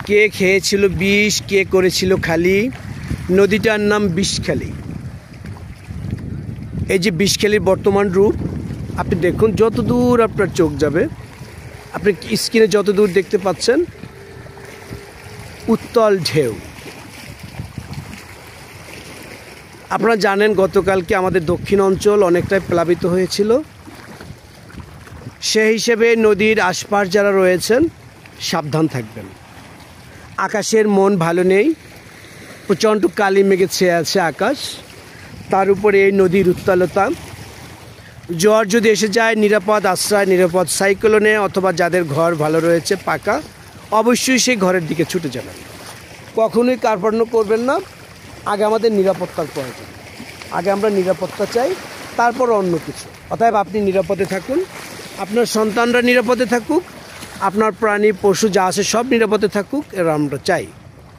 কে খেয়েছিল বিষ, কে করেছিল খালি। নদীটার নাম বিষখালী। এই যে বিষখালীর বর্তমান রূপ আপনি দেখুন, যতদূর আপনার চোখ যাবে, আপনি স্ক্রিনে যতদূর দেখতে পাচ্ছেন উত্তাল ঢেউ। আপনারা জানেন গতকালকে আমাদের দক্ষিণ অঞ্চল অনেকটাই প্লাবিত হয়েছিল। সেই হিসেবে নদীর আশপাশ যারা রয়েছেন সাবধান থাকবেন। আকাশের মন ভালো নেই, প্রচণ্ড কালি মেঘে ছেয়ে আছে আকাশ, তার উপরে এই নদীর উত্তালতা। ঝড় যদি এসে যায়, নিরাপদ আশ্রয়, নিরাপদ সাইক্লোনে অথবা যাদের ঘর ভালো রয়েছে পাকা, অবশ্যই সেই ঘরের দিকে ছুটে যাবেন। কখনোই কার্পণ্য করবেন না। আগে আমাদের নিরাপত্তার প্রয়োজন, আগে আমরা নিরাপত্তা চাই, তারপর অন্য কিছু। অতএব আপনি নিরাপদে থাকুন, আপনার সন্তানরা নিরাপদে থাকুক, আপনার প্রাণী পশু যা আছে সব নিরাপদে থাকুক, এরা আমরা চাই।